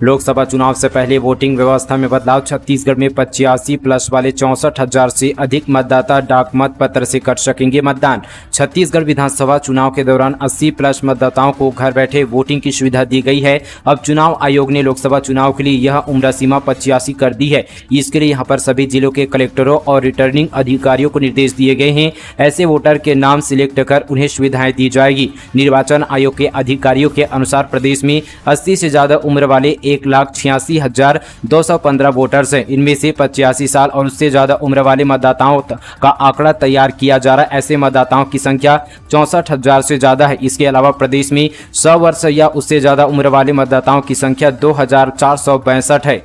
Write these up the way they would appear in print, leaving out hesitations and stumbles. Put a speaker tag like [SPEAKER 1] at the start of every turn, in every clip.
[SPEAKER 1] लोकसभा चुनाव से पहले वोटिंग व्यवस्था में बदलाव। छत्तीसगढ़ में 85 प्लस वाले 64,000 से अधिक मतदाता डाक मत पत्र से कर सकेंगे मतदान। छत्तीसगढ़ विधानसभा चुनाव के दौरान 80 प्लस मतदाताओं को घर बैठे वोटिंग की सुविधा दी गई है। अब चुनाव आयोग ने लोकसभा चुनाव के लिए यह उम्र सीमा 85 कर दी है। इसके लिए यहाँ पर सभी जिलों के कलेक्टरों और रिटर्निंग अधिकारियों को निर्देश दिए गए हैं। ऐसे वोटर के नाम सिलेक्ट कर उन्हें सुविधाएं दी जाएगी। निर्वाचन आयोग के अधिकारियों के अनुसार प्रदेश में 80 से ज्यादा उम्र वाले 1,86,215 वोटर्स हैं। इनमें से 85 साल और उससे ज्यादा उम्र वाले मतदाताओं का आंकड़ा तैयार किया जा रहा है। ऐसे मतदाताओं की संख्या 64,000 से ज्यादा है। इसके अलावा प्रदेश में 100 वर्ष या उससे ज्यादा उम्र वाले मतदाताओं की संख्या 2,462 है।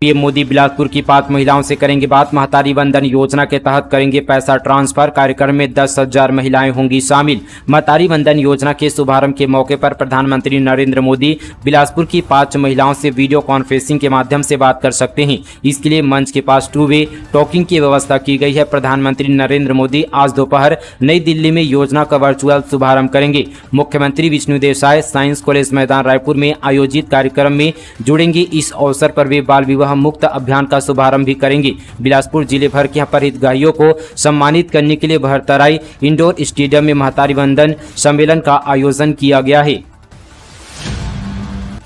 [SPEAKER 1] पीएम मोदी बिलासपुर की 5 महिलाओं से करेंगे बात। महतारी वंदन योजना के तहत करेंगे पैसा ट्रांसफर। कार्यक्रम में 10,000 महिलाएं होंगी शामिल। महतारी वंदन योजना के शुभारंभ के मौके पर प्रधानमंत्री नरेंद्र मोदी बिलासपुर की 5 महिलाओं से वीडियो कॉन्फ्रेंसिंग के माध्यम से बात कर सकते हैं। इसके लिए मंच के पास 2 वे टॉकिंग की व्यवस्था की गई है। प्रधानमंत्री नरेंद्र मोदी आज दोपहर नई दिल्ली में योजना का वर्चुअल शुभारंभ करेंगे। मुख्यमंत्री विष्णुदेव साय साइंस कॉलेज मैदान रायपुर में आयोजित कार्यक्रम में जुड़ेंगे। इस अवसर पर वे बाल विवाह मुक्त अभियान का शुभारंभ भी करेंगे। बिलासपुर जिले भर के पर हितग्राहियों को सम्मानित करने के लिए बहरतराई इंडोर स्टेडियम में महतारी वंदन सम्मेलन का आयोजन किया गया है।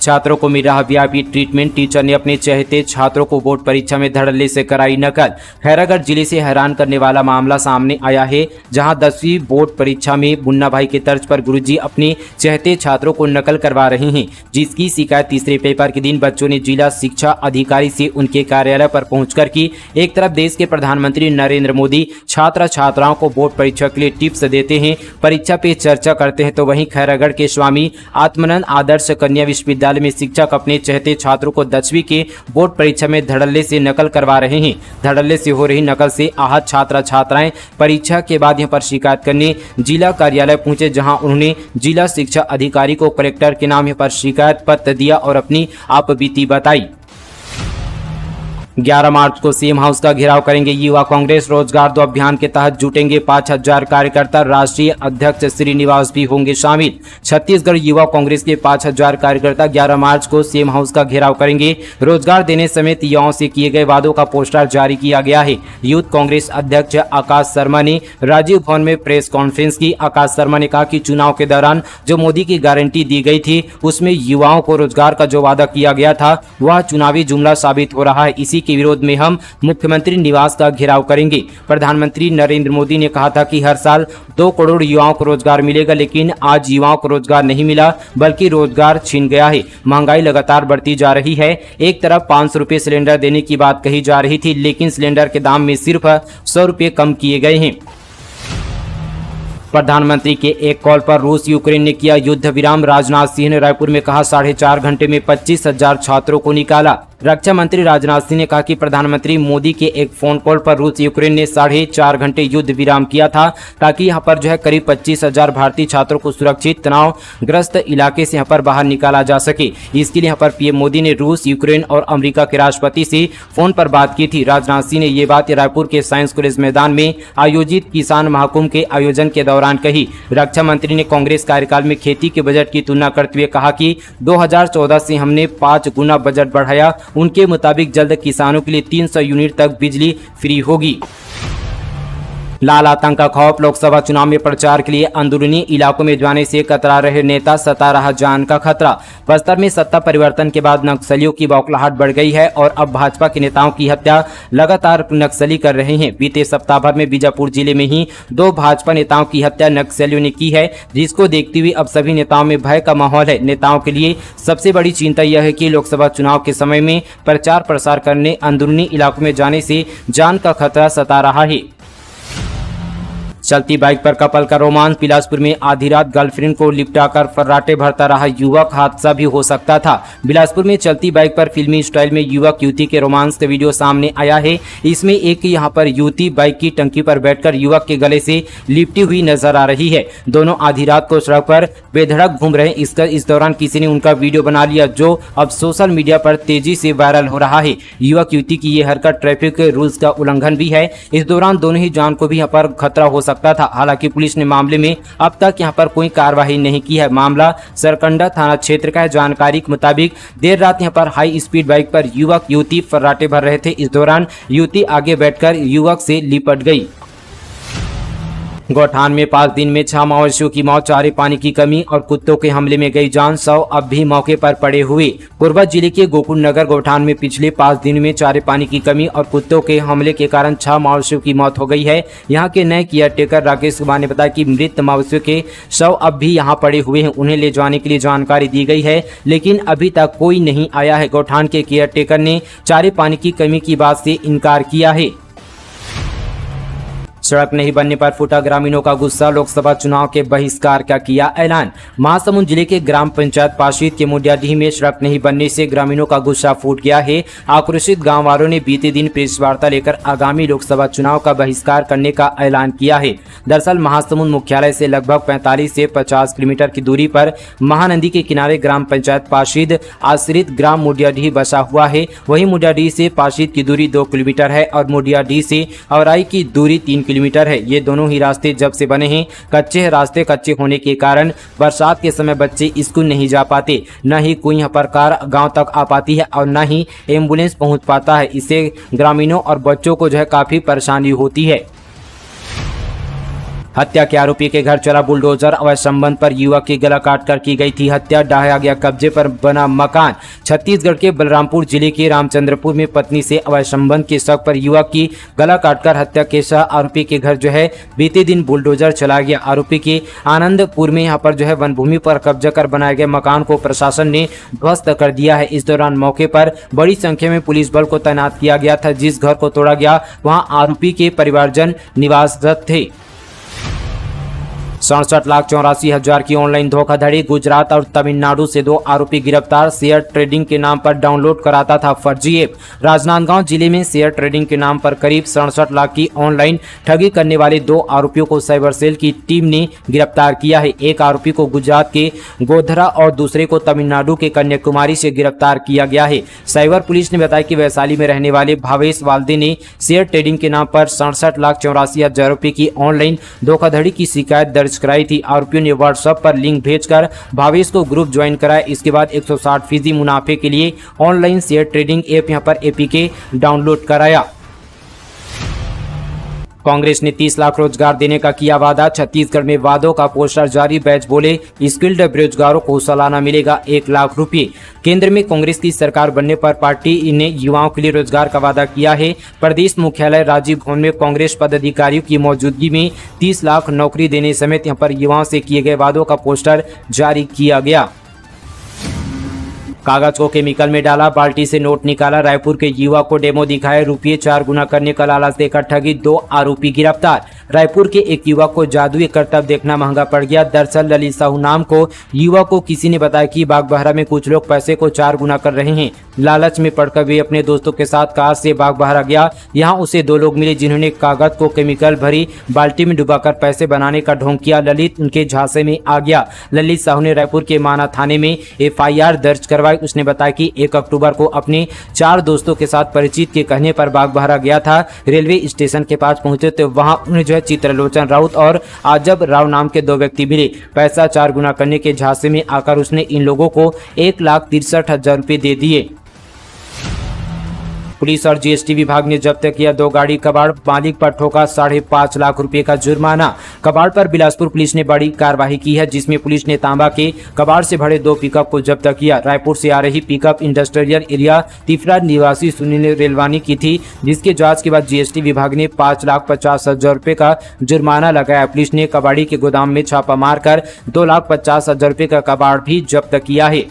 [SPEAKER 1] छात्रों को मिल रहा वीआईपी ट्रीटमेंट। टीचर ने अपने चहेते छात्रों को बोर्ड परीक्षा में धड़ल्ले से कराई नकल। खैरागढ़ जिले से हैरान करने वाला मामला सामने आया है, जहां 10वीं बोर्ड परीक्षा में मुन्ना भाई के तर्ज पर गुरुजी अपने चहेते छात्रों को नकल करवा रहे हैं, जिसकी शिकायत तीसरे पेपर के दिन बच्चों ने जिला शिक्षा अधिकारी से उनके कार्यालय पर पहुंचकर की। एक तरफ देश के प्रधानमंत्री नरेंद्र मोदी छात्र छात्राओं को बोर्ड परीक्षा के लिए टिप्स देते हैं, परीक्षा पे चर्चा करते हैं, तो वहीं खैरागढ़ के स्वामी आत्मानंद आदर्श कन्या विश्वविद्यालय में शिक्षक अपने चहेते छात्रों को 10वीं के बोर्ड परीक्षा में धड़ल्ले से नकल करवा रहे हैं। धड़ल्ले से हो रही नकल से आहत छात्र छात्राएं परीक्षा के बाद यहां पर शिकायत करने जिला कार्यालय पहुंचे, जहां उन्होंने जिला शिक्षा अधिकारी को कलेक्टर के नाम पर शिकायत पत्र दिया और अपनी आपबीती बताई। 11 मार्च को सीएम हाउस का घेराव करेंगे युवा कांग्रेस। रोजगार दो अभियान के तहत जुटेंगे 5,000 कार्यकर्ता। राष्ट्रीय अध्यक्ष श्रीनिवास भी होंगे शामिल। छत्तीसगढ़ युवा कांग्रेस के 5,000 कार्यकर्ता 11 मार्च को सीएम हाउस का घेराव करेंगे। रोजगार देने समेत युवाओं से किए गए वादों का पोस्टर जारी किया गया है। यूथ कांग्रेस अध्यक्ष आकाश शर्मा ने राजीव भवन में प्रेस कॉन्फ्रेंस की। आकाश शर्मा ने कहा कि चुनाव के दौरान जो मोदी की गारंटी दी गई थी, उसमें युवाओं को रोजगार का जो वादा किया गया था वह चुनावी जुमला साबित हो रहा है। इसी के विरोध में हम मुख्यमंत्री निवास का घेराव करेंगे। प्रधानमंत्री नरेंद्र मोदी ने कहा था कि हर साल 2 करोड़ युवाओं को रोजगार मिलेगा, लेकिन आज युवाओं को रोजगार नहीं मिला बल्कि रोजगार छिन गया है। महंगाई लगातार बढ़ती जा रही है। एक तरफ 500 रुपये सिलेंडर देने की बात कही जा रही थी, लेकिन सिलेंडर के दाम में सिर्फ 100 रुपये कम किए गए हैं। प्रधानमंत्री के एक कॉल पर रूस यूक्रेन ने किया युद्ध विराम। राजनाथ सिंह ने रायपुर में कहा 4.5 घंटे में 25,000 छात्रों को निकाला। रक्षा मंत्री राजनाथ सिंह ने कहा कि प्रधानमंत्री मोदी के एक फोन कॉल पर रूस यूक्रेन ने 4.5 घंटे युद्ध विराम किया था, ताकि यहां पर जो है करीब 25,000 भारतीय छात्रों को सुरक्षित तनावग्रस्त इलाके से यहां पर बाहर निकाला जा सके। इसके लिए यहां पर पीएम मोदी ने रूस, यूक्रेन और अमेरिका के राष्ट्रपति से फोन पर बात की थी। राजनाथ सिंह ने ये बात रायपुर के साइंस कॉलेज मैदान में आयोजित किसान महाकुंभ के आयोजन के दौरान कही। रक्षा मंत्री ने कांग्रेस कार्यकाल में खेती के बजट की तुलना करते हुए कहा कि 2014 से हमने 5 गुना बजट बढ़ाया। उनके मुताबिक जल्द किसानों के लिए 300 यूनिट तक बिजली फ्री होगी। लाल आतंक का खौफ। लोकसभा चुनाव में प्रचार के लिए अंदरूनी इलाकों में जाने से कतरा रहे नेता, सता रहा जान का खतरा। बस्तर में सत्ता परिवर्तन के बाद नक्सलियों की बौखलाहट बढ़ गई है और अब भाजपा के नेताओं की हत्या लगातार नक्सली कर रहे हैं। बीते सप्ताह भर में बीजापुर जिले में ही 2 भाजपा नेताओं की हत्या नक्सलियों ने की है, जिसको देखते हुए अब सभी नेताओं में भय का माहौल है। नेताओं के लिए सबसे बड़ी चिंता यह है कि लोकसभा चुनाव के समय में प्रचार प्रसार करने अंदरूनी इलाकों में जाने से जान का खतरा सता रहा है। चलती बाइक पर कपल का रोमांस। बिलासपुर में आधी रात गर्लफ्रेंड को लिपटाकर फर्राटे भरता रहा युवक, हादसा भी हो सकता था। बिलासपुर में चलती बाइक पर फिल्मी स्टाइल में युवक युवती के रोमांस का वीडियो सामने आया है। इसमें एक यहां पर युवती बाइक की टंकी पर बैठकर युवक के गले से लिपटी हुई नजर आ रही है। दोनों आधी रात को सड़क पर बेधड़क घूम रहे। इस दौरान किसी ने उनका वीडियो बना लिया, जो अब सोशल मीडिया पर तेजी से वायरल हो रहा है। युवक युवती की ये हरकत ट्रैफिक रूल्स का उल्लंघन भी है। इस दौरान दोनों ही जान को भी यहाँ पर खतरा हो सकता सकता था। हालांकि पुलिस ने मामले में अब तक यहां पर कोई कार्रवाई नहीं की है। मामला सरकंडा थाना क्षेत्र का है। जानकारी के मुताबिक देर रात यहां पर हाई स्पीड बाइक पर युवक युवती फर्राटे भर रहे थे। इस दौरान युवती आगे बैठकर युवक से लिपट गई। गौठान में 5 दिन में 6 मवेशियों की मौत, चारे पानी की कमी और कुत्तों के हमले में गई जान, 100 अब भी मौके पर पड़े हुए। कोरबा जिले के गोकुल नगर गौठान में पिछले 5 दिन में चारे पानी की कमी और कुत्तों के हमले के कारण 6 मवेशियों की मौत हो गई है। यहाँ के नए केयरटेकर राकेश कुमार ने बताया कि मृत मवेशियों के शव अब भी यहाँ पड़े हुए हैं। उन्हें ले जाने के लिए जानकारी दी गई है, लेकिन अभी तक कोई नहीं आया है। गौठान के केयरटेकर ने चारे पानी की कमी की बात से इनकार किया है। सड़क नहीं बनने पर फूटा ग्रामीणों का गुस्सा, लोकसभा चुनाव के बहिष्कार का किया ऐलान। महासमुंद जिले के ग्राम पंचायत पाशीद के मुंडियाडीह में सड़क नहीं बनने से ग्रामीणों का गुस्सा फूट गया है। आक्रोशित गांव वालों ने बीते दिन प्रेस वार्ता लेकर आगामी लोकसभा चुनाव का बहिष्कार करने का ऐलान किया है। दरअसल महासमुंद मुख्यालय से लगभग 45 से 50 किलोमीटर की दूरी पर महानदी के किनारे ग्राम पंचायत पाशीद आश्रित ग्राम मुंडियाडीह बसा हुआ है। वहीं मुंडियाडीह से पाशीद की दूरी 2 किलोमीटर है और मुंडियाडीह से औराई की दूरी 3 किलोमीटर है। ये दोनों ही रास्ते जब से बने हैं कच्चे हैं। रास्ते कच्चे होने के कारण बरसात के समय बच्चे स्कूल नहीं जा पाते, न ही कोई यहाँ पर कार गांव तक आ पाती है और न ही एम्बुलेंस पहुंच पाता है। इससे ग्रामीणों और बच्चों को जो है काफी परेशानी होती है। हत्या के आरोपी के घर चला बुलडोजर, अवैध संबंध पर युवक की गला काटकर की गई थी हत्या। ढहाया गया कब्जे पर बना मकान। छत्तीसगढ़ के बलरामपुर जिले के रामचंद्रपुर में पत्नी से अवैध संबंध के शक पर युवक की गला काटकर हत्या के साथ आरोपी के घर जो है बीते दिन बुलडोजर चला गया। आरोपी के आनंदपुर में यहाँ पर जो है वन भूमि पर कब्जा कर बनाए गए मकान को प्रशासन ने ध्वस्त कर दिया है। इस दौरान मौके पर बड़ी संख्या में पुलिस बल को तैनात किया गया था। जिस घर को तोड़ा गया वहाँ आरोपी के परिवारजन निवासरत थे। 67,84,000 की ऑनलाइन धोखाधड़ी। गुजरात और तमिलनाडु से 2 आरोपी गिरफ्तार। शेयर ट्रेडिंग के नाम पर डाउनलोड कराता था फर्जी ऐप। राजनांदगांव जिले में शेयर ट्रेडिंग के नाम पर करीब 67 लाख की ऑनलाइन ठगी करने वाले 2 आरोपियों को साइबर सेल की टीम ने गिरफ्तार किया है। एक आरोपी को गुजरात के गोधरा और दूसरे को तमिलनाडु के कन्याकुमारी से गिरफ्तार किया गया है। साइबर पुलिस ने बताया कि वैशाली में रहने वाले भावेश वाल्दे ने शेयर ट्रेडिंग के नाम पर 67,84,000 रुपए की ऑनलाइन धोखाधड़ी की शिकायत दर्ज कराई थी। आरोपियों ने व्हाट्सएप पर लिंक भेजकर भावेश को ग्रुप ज्वाइन कराया। इसके बाद 160% मुनाफे के लिए ऑनलाइन शेयर ट्रेडिंग ऐप यहां पर एपीके डाउनलोड कराया। कांग्रेस ने 30 लाख रोजगार देने का किया वादा। छत्तीसगढ़ में वादों का पोस्टर जारी। बैच बोले स्किल्ड बेरोजगारों को सालाना मिलेगा 1 लाख रुपए। केंद्र में कांग्रेस की सरकार बनने पर पार्टी ने युवाओं के लिए रोजगार का वादा किया है। प्रदेश मुख्यालय राजीव भवन में कांग्रेस पदाधिकारियों की मौजूदगी में 30 लाख नौकरी देने समेत यहां पर युवाओं से किए गए वादों का पोस्टर जारी किया गया। कागज को केमिकल में डाला, बाल्टी से नोट निकाला। रायपुर के युवक को डेमो दिखाए, रुपये 4 गुना करने का लालच देकर ठगी। 2 आरोपी गिरफ्तार। रायपुर के एक युवक को जादुई करतब देखना महंगा पड़ गया। दरअसल ललित साहू नाम को युवक को किसी ने बताया कि बागबहरा में कुछ लोग पैसे को 4 गुना कर रहे हैं। लालच में पड़कर वे अपने दोस्तों के साथ कार से बागबहरा गया। यहाँ उसे 2 लोग मिले जिन्होंने कागज को केमिकल भरी बाल्टी में डुबाकर पैसे बनाने का ढोंग किया। ललित उनके झांसे में आ गया। ललित साहू ने रायपुर के माना थाने में FIR दर्ज करवाई। उसने बताया कि 1 अक्टूबर को अपने 4 दोस्तों के साथ परिचित के कहने पर बागबहरा गया था। रेलवे स्टेशन के पास पहुंचे तो वहां उन्हें जो है चित्रलोचन राउत और आजब राव नाम के 2 व्यक्ति मिले। पैसा 4 गुना करने के झांसे में आकर उसने इन लोगों को 1,63,000 रुपए दे दिए। पुलिस और GST विभाग ने जब्त किया 2 गाड़ी कबाड़। मालिक पर ठोका 5.5 लाख रुपए का जुर्माना। कबाड़ पर बिलासपुर पुलिस ने बड़ी कार्रवाई की है, जिसमें पुलिस ने तांबा के कबाड़ से भरे 2 पिकअप को जब्त किया। रायपुर से आ रही पिकअप इंडस्ट्रियल एरिया तिफरा निवासी सुनील रेलवानी की थी, जिसके जांच के बाद GST विभाग ने 5,50,000 रुपए का जुर्माना लगाया। पुलिस ने कबाड़ी के गोदाम में छापा मारकर 2,50,000 रुपए का कबाड़ भी जब्त किया है।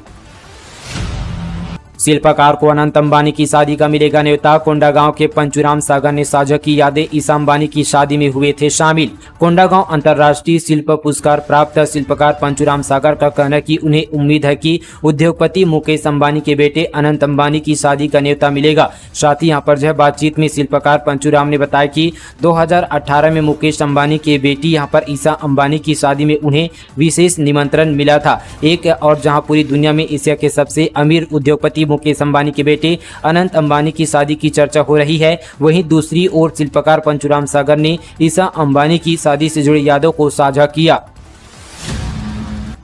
[SPEAKER 1] शिल्पकार को अनंत अंबानी की शादी का मिलेगा न्योता। कोंडागांव के पंचुराम सागर ने साझा की यादें। ईसा अंबानी की शादी में हुए थे शामिल। कोंडागांव अंतर्राष्ट्रीय शिल्प पुरस्कार प्राप्त शिल्पकार पंचुराम सागर का कहना है कि उन्हें उम्मीद है कि उद्योगपति मुकेश अंबानी के बेटे अनंत अंबानी की शादी का न्योता मिलेगा। साथ ही यहाँ पर जो है बातचीत में शिल्पकार पंचुराम ने बताया कि 2018 में मुकेश अंबानी के बेटी यहाँ पर ईसा अंबानी की शादी में उन्हें विशेष निमंत्रण मिला था। एक और जहाँ पूरी दुनिया में एशिया के सबसे अमीर उद्योगपति मुकेश अंबानी के बेटे अनंत अंबानी की शादी की चर्चा हो रही है। वहीं दूसरी ओर शिल्पकार पंचुराम सागर ने ईशा अंबानी की शादी से जुड़ी यादों को साझा किया।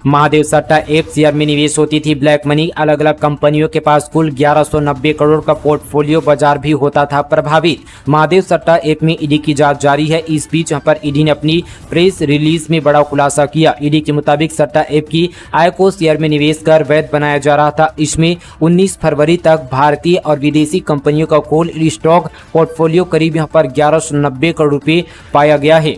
[SPEAKER 1] महादेव सट्टा ऐप शेयर में निवेश होती थी ब्लैक मनी। अलग अलग कंपनियों के पास कुल 1190 करोड़ का पोर्टफोलियो बाजार भी होता था प्रभावित। महादेव सट्टा ऐप में ईडी की जांच जारी है। इस बीच यहाँ पर ईडी ने अपनी प्रेस रिलीज में बड़ा खुलासा किया। ईडी के मुताबिक सट्टा ऐप की आय को शेयर में निवेश कर वैध बनाया जा रहा था। इसमें 19 फरवरी तक भारतीय और विदेशी कंपनियों का कुल स्टॉक पोर्टफोलियो करीब यहाँ पर 1190 करोड़ रुपए पाया गया है।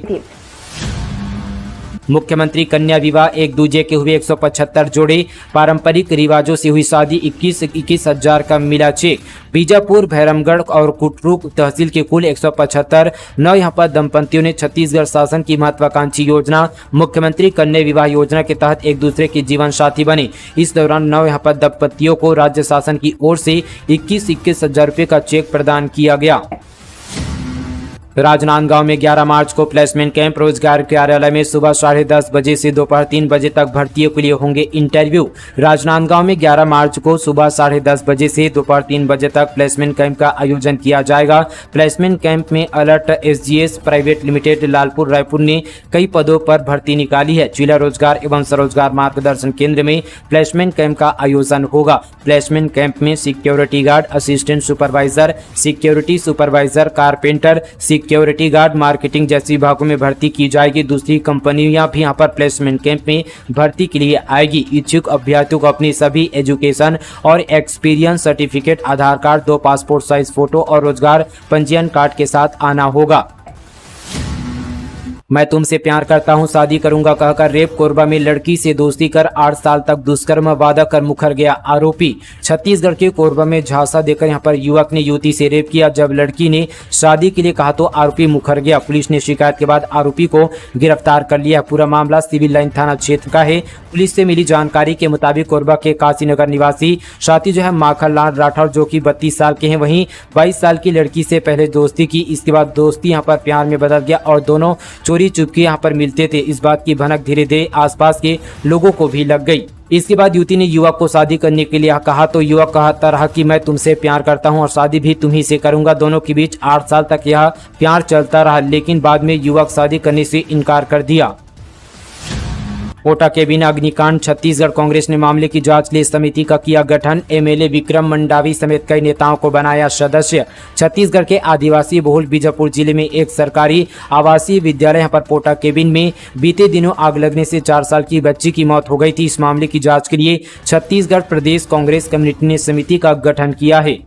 [SPEAKER 1] मुख्यमंत्री कन्या विवाह एक दूजे के हुए 175 जोड़े। पारंपरिक रिवाजों से हुई शादी 21 हजार का मिला चेक। बीजापुर, भैरमगढ़ और कुटरू तहसील के कुल 175 नौ यहाँ पर दंपतियों ने छत्तीसगढ़ शासन की महत्वाकांक्षी योजना मुख्यमंत्री कन्या विवाह योजना के तहत एक दूसरे के जीवन साथी बने। इस दौरान नौ यहाँ पर दंपतियों को राज्य शासन की ओर से 21 हजार रुपये का चेक प्रदान किया गया। राजनांदगांव में 11 मार्च को प्लेसमेंट कैंप। रोजगार कार्यालय में सुबह 10:30 बजे से दोपहर 3 बजे तक भर्तियों के लिए होंगे इंटरव्यू। राजनांदगांव में 11 मार्च को सुबह 10:30 बजे से दोपहर 3 बजे तक प्लेसमेंट कैंप का आयोजन किया जाएगा। प्लेसमेंट कैंप में alert SGS private limited Lalpur Raipur ने कई पदों पर भर्ती निकाली है। जिला रोजगार एवं स्वरोजगार मार्गदर्शन केंद्र में प्लेसमेंट कैंप का आयोजन होगा। प्लेसमेंट कैंप में security guard, assistant supervisor, security supervisor, carpenter, security guard, marketing जैसे विभागों में भर्ती की जाएगी। दूसरी कंपनियां भी यहां पर प्लेसमेंट कैंप में भर्ती के लिए आएगी। इच्छुक अभ्यर्थियों को अपनी सभी एजुकेशन और एक्सपीरियंस सर्टिफिकेट, आधार कार्ड, 2 पासपोर्ट साइज फोटो और रोजगार पंजीयन कार्ड के साथ आना होगा। मैं तुमसे प्यार करता हूं, शादी करूंगा कहकर रेप कोरबा में लड़की से दोस्ती कर 8 साल तक दुष्कर्म वादा कर मुकर गया आरोपी। छत्तीसगढ़ के कोरबा में झांसा देकर यहां पर युवक ने युवती से रेप किया। जब लड़की ने शादी के लिए कहा तो आरोपी मुकर गया। पुलिस ने शिकायत के बाद आरोपी को गिरफ्तार कर लिया। पूरा मामला सिविल लाइन थाना क्षेत्र का है। पुलिस से मिली जानकारी के मुताबिक कोरबा के काशीनगर निवासी साथी जो है माखनलाल राठौर, जो कि 32 साल के हैं, वहीं 22 साल की लड़की से पहले दोस्ती की। इसके बाद दोस्ती यहाँ पर प्यार में बदल गया और दोनों चोरी चुपके यहाँ पर मिलते थे। इस बात की भनक धीरे धीरे आसपास के लोगों को भी लग गई। इसके बाद युवती ने युवक को शादी करने के लिए कहा तो युवक कहता रहा कि मैं तुमसे प्यार करता हूं और शादी भी तुम्ही से करूंगा। दोनों के बीच 8 साल तक यह प्यार चलता रहा, लेकिन बाद में युवक शादी करने से इनकार कर दिया। कोटा के बिना अग्निकांड। छत्तीसगढ़ कांग्रेस ने मामले की जांच के लिए समिति का किया गठन। एमएलए विक्रम मंडावी समेत कई नेताओं को बनाया सदस्य। छत्तीसगढ़ के आदिवासी बहुल बीजापुर जिले में एक सरकारी आवासीय विद्यालय यहाँ पर पोटा केबिन में बीते दिनों आग लगने से 4 साल की बच्ची की मौत हो गई थी। इस मामले की जांच के लिए छत्तीसगढ़ प्रदेश कांग्रेस कमेटी ने समिति का गठन किया है।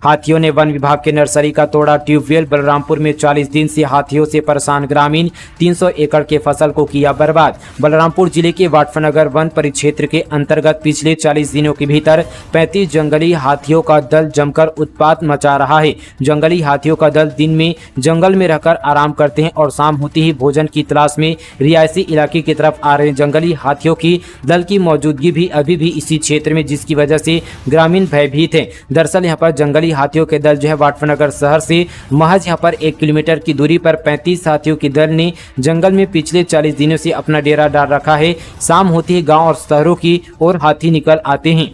[SPEAKER 1] हाथियों ने वन विभाग के नर्सरी का तोड़ा ट्यूबवेल। बलरामपुर में 40 दिन से हाथियों से परेशान ग्रामीण 300 एकड़ के फसल को किया बर्बाद। बलरामपुर जिले के वाटफनगर वन परिक्षेत्र के अंतर्गत पिछले 40 दिनों के भीतर 35 जंगली हाथियों का दल जमकर उत्पात मचा रहा है। जंगली हाथियों का दल दिन में जंगल में रहकर आराम करते हैं और शाम होते ही भोजन की तलाश में रिहायशी इलाके की तरफ आ रहे जंगली हाथियों की दल की मौजूदगी भी अभी भी इसी क्षेत्र में, जिसकी वजह से ग्रामीण भयभीत हैं। दरअसल यहाँ पर जंगली हाथियों के दल जो है वाटफनगर शहर से महज यहाँ पर 1 किलोमीटर की दूरी पर 35 हाथियों की दल ने जंगल में पिछले 40 दिनों से अपना डेरा डाल रखा है। शाम होती ही गांव और शहरों की ओर हाथी निकल आते हैं।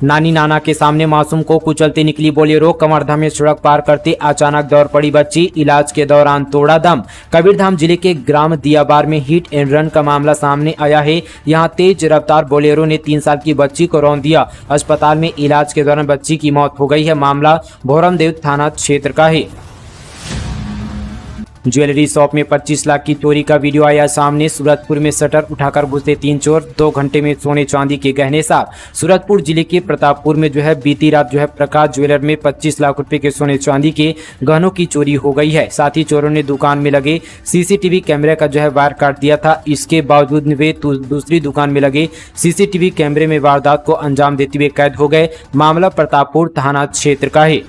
[SPEAKER 1] नानी नाना के सामने मासूम को कुचलते निकली बोलेरो। कवर्धा में सड़क पार करते अचानक दौड़ पड़ी बच्ची, इलाज के दौरान तोड़ा दम। कबीरधाम जिले के ग्राम दियाबार में हिट एंड रन का मामला सामने आया है। यहां तेज रफ्तार बोलेरो ने 3 साल की बच्ची को रौंद दिया। अस्पताल में इलाज के दौरान बच्ची की मौत हो गई है। मामला भोरमदेव थाना क्षेत्र का है। ज्वेलरी शॉप में 25 लाख की चोरी का वीडियो आया सामने। सूरजपुर में शटर उठाकर घुसे 3 चोर, 2 घंटे में सोने चांदी के गहने साफ। सूरजपुर जिले के प्रतापपुर में जो है बीती रात जो है प्रकाश ज्वेलर में 25 लाख रुपए के सोने चांदी के गहनों की चोरी हो गई है। साथ ही चोरों ने दुकान में लगे सीसीटीवी कैमरे का जो है वायर काट दिया था। इसके बावजूद वे दूसरी दुकान में लगे सीसीटीवी कैमरे में वारदात को अंजाम देते हुए कैद हो गए। मामला प्रतापपुर थाना क्षेत्र का है।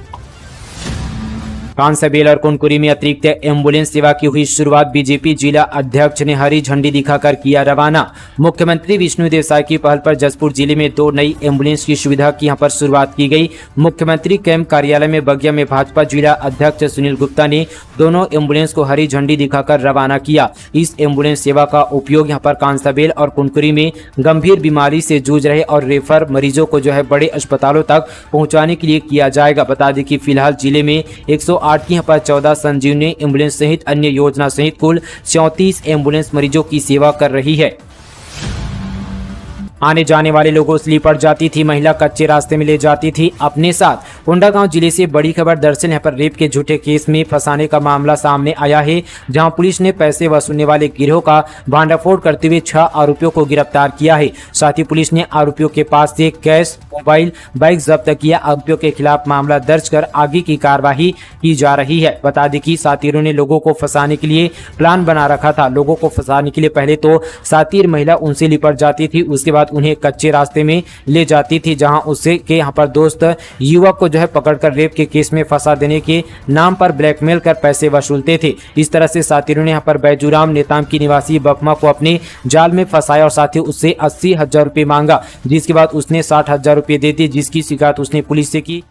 [SPEAKER 1] कांसाबेल और कुनकुरी में अतिरिक्त एम्बुलेंस सेवा की हुई शुरुआत। बीजेपी जिला अध्यक्ष ने हरी झंडी दिखाकर किया रवाना। मुख्यमंत्री विष्णुदेव साय की पहल पर जसपुर जिले में 2 नई एम्बुलेंस की सुविधा की यहां पर शुरुआत की गई। मुख्यमंत्री कैंप कार्यालय में बगिया में भाजपा जिला अध्यक्ष सुनील गुप्ता ने दोनों एम्बुलेंस को हरी झंडी दिखाकर रवाना किया। इस एम्बुलेंस सेवा का उपयोग यहां पर कांसाबेल और कुनकुरी में गंभीर बीमारी से जूझ रहे और रेफर मरीजों को जो है बड़े अस्पतालों तक पहुंचाने के लिए किया जाएगा। बता दें कि फिलहाल जिले में 108 की यहाँ पर 14 संजीवनी एम्बुलेंस सहित अन्य योजना सहित कुल 34 एम्बुलेंस मरीजों की सेवा कर रही है। आने जाने वाले लोगों से लिपट जाती थी महिला, कच्चे रास्ते में ले जाती थी अपने साथ। कोंडागांव जिले से बड़ी खबर। दरअसल यहाँ पर रेप के झूठे केस में फंसाने का मामला सामने आया है, जहां पुलिस ने पैसे वसूलने वाले गिरोह का भांडाफोड़ करते हुए 6 आरोपियों को गिरफ्तार किया है। साथ ही पुलिस ने आरोपियों के पास से कैश, मोबाइल, बाइक जब्त किया। आरोपियों के खिलाफ मामला दर्ज कर आगे की कार्रवाई की जा रही है। बता दें कि सातीरों ने लोगों को फंसाने के लिए प्लान बना रखा था। लोगों को फंसाने के लिए पहले तो सातीर महिला उनसे लिपट जाती थी, उसके बाद उन्हें कच्चे रास्ते में ले जाती थी, जहां उससे के यहाँ पर दोस्त युवक को जो है पकड़कर रेप के केस में फंसा देने के नाम पर ब्लैकमेल कर पैसे वसूलते थे। इस तरह से सातीरों ने यहाँ पर बैजूराम नेताम की निवासी बफमा को अपने जाल में फंसाया और साथ ही उससे 80,000 रुपये मांगा, जिसके बाद उसने 60,000 रुपये दे दिए, जिसकी शिकायत उसने पुलिस से की।